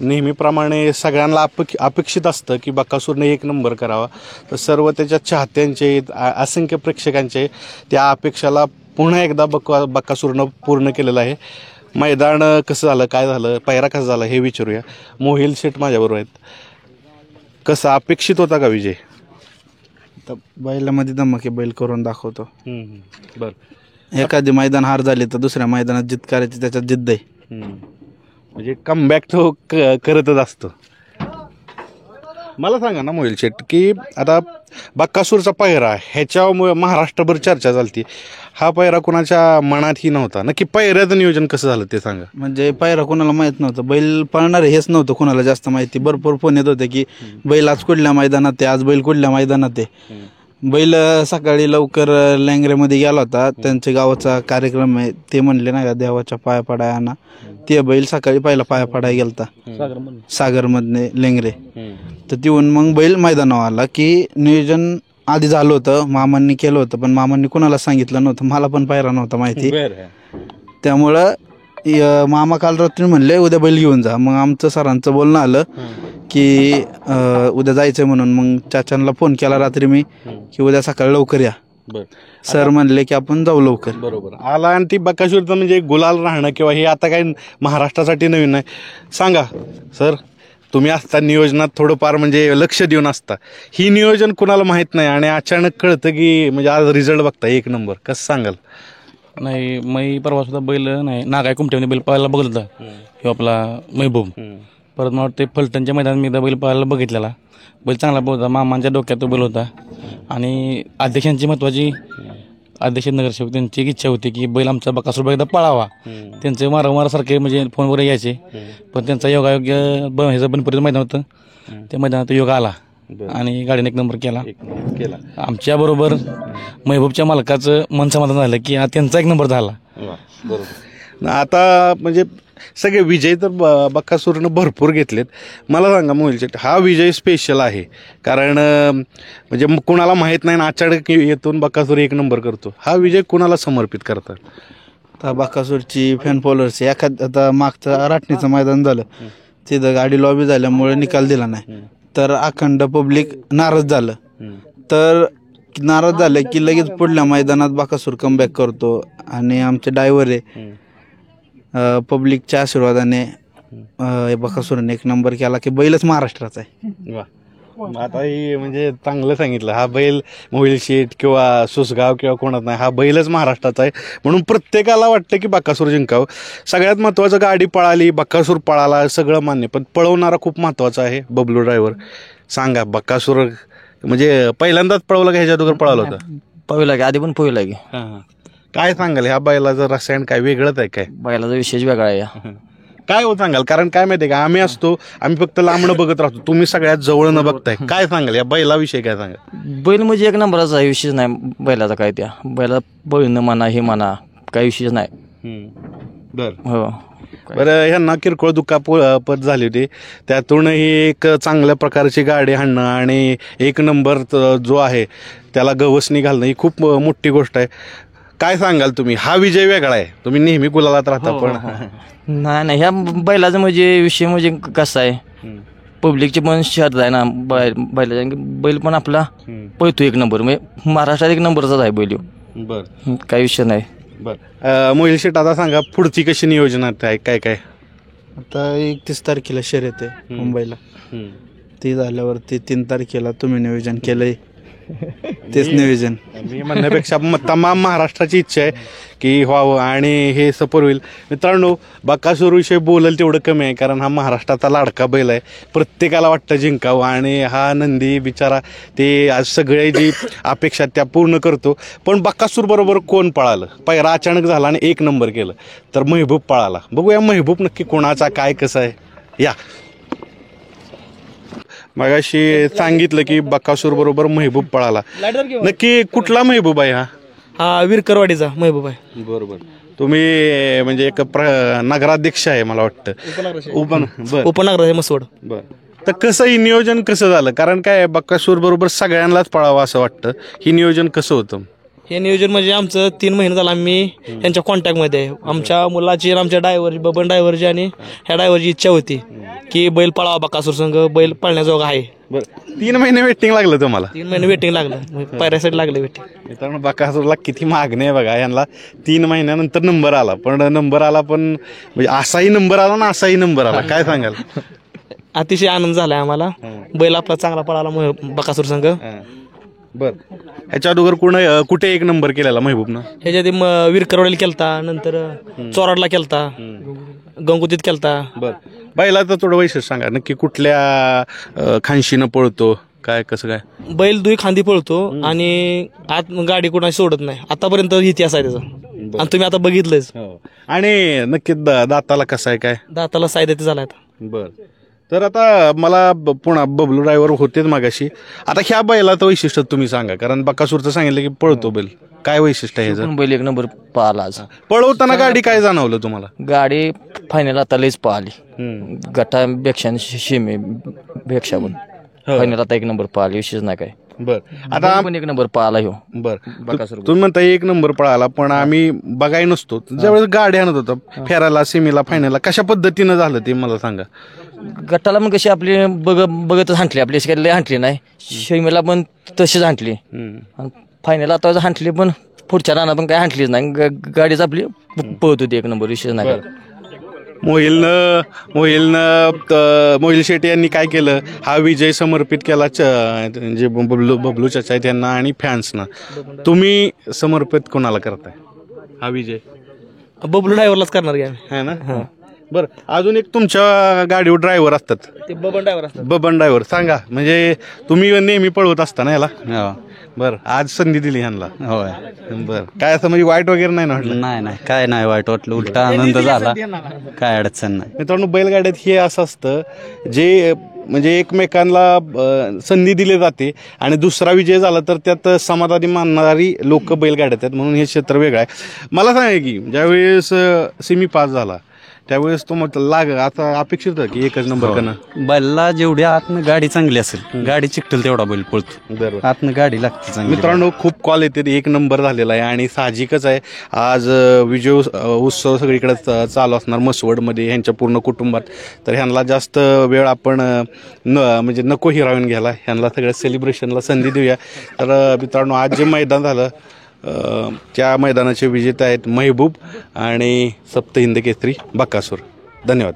नेहमीप्रमाणे सगळ्यांना अपेक्षित असतं की बकासूरने एक नंबर करावा, तर सर्व त्याच्या चाहत्यांचे असंख्य प्रेक्षकांचे त्या अपेक्षाला पुन्हा एकदा बकासूरनं पूर्ण केलेलं आहे. मैदान कसं झालं, काय झालं, पायरा कसा झाला हे विचारूया. मोहिल शेठ माझ्याबरोबर आहेत. कसं अपेक्षित होता का विजय? तर बैलामध्ये धमके बैल करून दाखवतो. बरं, एखादी मैदान हार झाली तर दुसऱ्या मैदानात जिद्द करायची, त्याच्यात जिद्द आहे. म्हणजे कमबॅक तो करतच असतो. मला सांगा ना मोहिल शेठ, की आता बकासूरचा पायरा ह्याच्यामुळे महाराष्ट्रभर चर्चा झाली. हा पायरा कुणाच्या मनातही नव्हता. नक्की पायऱ्याचं नियोजन कसं झालं ते सांगा. म्हणजे पायरा कोणाला माहित नव्हतं, बैल पळणार हेच नव्हतं कोणाला जास्त माहिती. भरपूर फोन येत होते की बैल आज कुठल्या मैदानात आहे, आज बैल कुठल्या मैदानात आहे. बैल सकाळी लवकर लँगरेमध्ये गेला होता, त्यांच्या गावाचा कार्यक्रम आहे. ते म्हणले ना का देवाच्या पाया पडाय आणा, ते बैल सकाळी पहिला पाया पडाय गेलता सागरमधने लेंगरे. तर तिथून मग बैल मैदानावर आला की नियोजन आधी झालं होतं, मामांनी केलं होतं, पण मामांनी कुणाला सांगितलं नव्हतं. मला पण पायरा नव्हता माहिती. त्यामुळं मामा काल रात्री म्हणले उद्या बैल घेऊन जा. मग आमचं सरांचं बोलणं आलं की उद्या जायचंय म्हणून. मग चाचांना फोन केला रात्री मी की उद्या सकाळी लवकर या. सर म्हणले की आपण जाऊ लवकर. बरोबर आला. आणि ती बकासूरचं म्हणजे गुलाल राहणं किंवा हे आता काय महाराष्ट्रासाठी नवीन नाही. सांगा सर, तुम्ही असता नियोजनात थोडंफार म्हणजे लक्ष देऊन असता, ही नियोजन कुणाला माहीत नाही आणि अचानक कळतं की म्हणजे आज रिझल्ट बघता एक नंबर, कसं सांगाल? नाही, मी परवा सुद्धा बैल नाही नागाय कुमट्यामध्ये बैल पाहायला बघितला हे आपला महबूब. परत मला वाटते फलटणच्या मैदानात मी एकदा बैल पाहायला बघितलेला. बैल चांगला होता, मामांच्या डोक्यात तो बैल होता. आणि अध्यक्षांची महत्त्वाची अध्यक्ष नगरसेवक त्यांची इच्छा होती की बैल आमचा बकासूर एकदा पळावा. त्यांचे वारंवार सारखे म्हणजे फोनवर यायचे, पण त्यांचा योगायोग्य ह्याचं बनपुरीचं मैदान होतं, त्या मैदानात योग आला आणि गाडीने एक नंबर केला. आमच्याबरोबर महबूबच्या मालकाचं मन समाधान झालं की त्यांचा एक नंबर झाला. बरोबर. आता म्हणजे सगळे विजय तर बकासूरनं भरपूर घेतलेत. मला सांगा मोहिल शेठ, हा विजय स्पेशल आहे कारण म्हणजे कुणाला माहीत नाही ना, अचानक येथून बकासूर एक नंबर करतो. हा विजय कुणाला समर्पित करतात? आता बकासूरची फॅन फॉलोअर्स आता मागचं राटणीचं मैदान झालं, तिथं गाडी लॉबी झाल्यामुळे निकाल दिला नाही, तर अखंड पब्लिक नाराज झालं. तर नाराज झालं की लगेच पुढल्या मैदानात बकासूर कमबॅक करतो. आणि आमचे ड्रायव्हर आहे, पब्लिकच्या आशीर्वादाने बकासूरने एक नंबर केला की बैलच महाराष्ट्राचा आहे. वा, आता ही म्हणजे चांगलं सांगितलं. हा बैल मोहिल शेठ किंवा सुसगाव किंवा कोणाच नाही, हा बैलच महाराष्ट्राचा आहे. म्हणून प्रत्येकाला वाटतं की बकासूर जिंकावं. सगळ्यात महत्त्वाचं गाडी पळाली, बकासूर पळाला, सगळं मान्य, पण पळवणारा खूप महत्त्वाचा आहे बबलू ड्रायव्हर. सांगा, बकासूर म्हणजे पहिल्यांदाच पळवलं का ह्याच्या अगोदर पळालं होतं? पोहिला की आधी पण पोहिला की. काय सांगाल ह्या बैलाचं रसायन काय वेगळंच आहे काय? बैलाचा विशेष वेगळा आहे. काय हो सांगाल? कारण काय माहिती आहे का, आम्ही असतो, आम्ही फक्त लांबणं बघत राहतो, तुम्ही सगळ्यात जवळ न बघताय. काय सांगाल या बैलाविषयी, काय सांगाल? बैल म्हणजे एक नंबरचा आहे, विशेष नाही बैलाचा. काय त्या बैला बळीनं म्हणा हे म्हणा काही विशेष नाही. हो, बरं. ह्यांना किरकोळ दुखापत झाली होती, त्यातूनही एक चांगल्या प्रकारची गाडी हाणणं आणि एक नंबर जो आहे त्याला गवसणी घालणं ही खूप मोठी गोष्ट आहे. काय सांगाल तुम्ही? हा विजय वेगळा आहे, तुम्ही नेहमी गुलालात राहता, पण नाही ह्या बैलाचा म्हणजे विषय म्हणजे कसा आहे, पब्लिकची पण शर्त आहे ना बैलाचा. बैल पण आपला पळतो एक नंबर, म्हणजे महाराष्ट्रात एक नंबरचाच आहे बैल. बरं, काही विषय नाही. बरं, मोहिल शेठ आता सांगा पुढची कशी नियोजनात आहे, काय काय? आता 31 तारखेला शर्यत आहे मुंबईला, ती झाल्यावरती 3 तारखेला तुम्ही नियोजन केलंय तेच नियोजन. मी म्हणण्यापेक्षा तमाम महाराष्ट्राची इच्छा आहे की व्हावं आणि हे सफल होईल. मित्रांनो, बकासूर विषयी बोलल तेवढं कमी आहे, कारण हा महाराष्ट्राचा लाडका बैल आहे. प्रत्येकाला वाटतं जिंकावं आणि हा नंदी बिचारा ते आज सगळे जी अपेक्षा त्या पूर्ण करतो. पण बकासूर बरोबर कोण पळालं? पायरा अचानक झाला आणि एक नंबर केलं, तर महबूब पळाला. बघूया महबूब नक्की कोणाचा, काय कसं आहे. या मगाशी सांगितलं की बकासूर बरोबर महबूब पळाला, नक्की कुठला महबूब आहे हा? हा विरकरवाडीचा महबूब आहे. बरोबर. तुम्ही म्हणजे एक नगराध्यक्ष आहे मला वाटतं, उपनगर मसवड. बरं, तर कसं ही नियोजन कसं झालं? कारण काय बकासूर बरोबर सगळ्यांनाच पळावं असं वाटतं, ही नियोजन कसं होतं? हे नियोजन म्हणजे आमचं 3 महिने झालं आम्ही त्यांच्या कॉन्टॅक्टमध्ये आहे. आमच्या मुलाची आणि आमच्या ड्रायव्हरची बबन ड्रायव्हरची आणि ह्या ड्रायव्हरची इच्छा होती की बैल पळावा बकासूर संघ, बैल पळण्याजोगा आहे. बरं 3 महिने वेटिंग लागलं तुम्हाला. 3 महिने वेटिंग लागलं, पायऱ्यासाठी लागलं वेटिंग. मित्रांनो बकासूरला किती मागणी आहे बघा. यांना 3 महिन्यानंतर नंबर आला, पण म्हणजे असाही नंबर आला ना असाही नंबर आला. काय सांगाल? अतिशय आनंद झालाय आम्हाला. बैल आपला चांगला पळाला बकासूर संघ. बर ह्याच्या अगोदर कुठे 1 नंबर केलेला महबूबनं? ह्याच्या आधी विरकरवाडीला केलता, नंतर चोराडला केलता, गंगोतीत केलता. बर बैलाचं थोडं वैशिष्ट्य सांगा, नक्की कुठल्या खांशीनं पळतो, काय कसं काय? बैल दुई खांदी पळतो आणि आत गाडी कोणाची सोडत नाही. आतापर्यंत इतिहास आहे त्याचा आणि तुम्ही आता बघितलंच. आणि नक्की दाताला कसं आहे काय? दाताला सायदा झाला आता. बर तर आता मला पुन्हा बबलू ड्रायव्हर होतेच मागाशी. आता ह्या बैलाचं वैशिष्ट्य तुम्ही सांगा, कारण बकासूरचं सांगितलं की पळतो बैल, काय वैशिष्ट्य आहे ह्याचं? बैल 1 नंबर पळाला आज. पळवताना गाडी काय जाणवलं तुम्हाला? गाडी फायनल आता लईच पळाली, गटापेक्षा सीमेपेक्षा पण फायनल आता 1 नंबर पळाली, विशेष नाही काय. बर आता पण 1 नंबर पळाला ह्यो. बर तुम्ही म्हणता 1 नंबर पळाला, पण आम्ही बघाय नसतो ज्यावेळेस गाडी आणत होता फेरायला, सेमीला, फायनलला, कशा पद्धतीनं झालं ते मला सांगा. गटाला मग कशी आपली बघतच हांटली, आपली अशी काही लई हांटली नाही. सीमेला पण तशीच हांटली, फायनल आता हांटली, पण पुढच्या राणा पण काय हांटलीच नाही. गाडीच आपली पळत होती 1 नंबर, विशेष नाही. मोहिल शेट्टी यांनी काय केलं, हा विजय समर्पित केला जे बबलू चाचा आहेत त्यांना आणि फॅन्सना. तुम्ही समर्पित कोणाला करताय हा विजय? बबलू ड्रायव्हरलाच करणार की आम्ही. है ना. बरं अजून एक तुमच्या गाडीवर ड्रायव्हर असतात, ते बबन ड्रायव्हर असतात. बबन ड्रायव्हर सांगा, म्हणजे तुम्ही नेहमी पळवत असता ना याला? बरं आज संधी दिली ह्यांना. होय. बरं काय असं म्हणजे वाईट वगैरे नाही ना वाटलं? नाही काय नाही वाईट वाटलं, उलटा आनंद झाला, काय अडचण नाही. मित्रांनो बैलगाड्यात हे असं असतं जे म्हणजे एकमेकांना संधी दिली जाते आणि दुसरा विजय झाला तर त्यात समाधानी मानणारी लोक बैलगाड्यात आहेत, म्हणून हे क्षेत्र वेगळं आहे. मला सांगा की ज्यावेळेस सेमी पास झाला त्यावेळेस तो आता अपेक्षित होतं की 1च नंबर करणं? बैलला जेवढी आतनं गाडी चांगली असेल, गाडी चिकटेल तेवढा बैल पळतो, आतनं गाडी लागते चांगली. मित्रांनो खूप कॉल येते, 1 नंबर झालेला आहे आणि साहजिकच आहे. आज विजय उत्सव सगळीकडे चालू असणार मसवडमध्ये ह्यांच्या पूर्ण कुटुंबात, तर ह्यांना जास्त वेळ आपण म्हणजे नको हिरावून घ्यायला, ह्यांना सगळ्या सेलिब्रेशनला संधी देऊया. तर मित्रांनो आज जे मैदान झालं त्या मैदानाचे विजेते आहेत महबूब आणि सप्तहिंद केसरी बकासूर. धन्यवाद.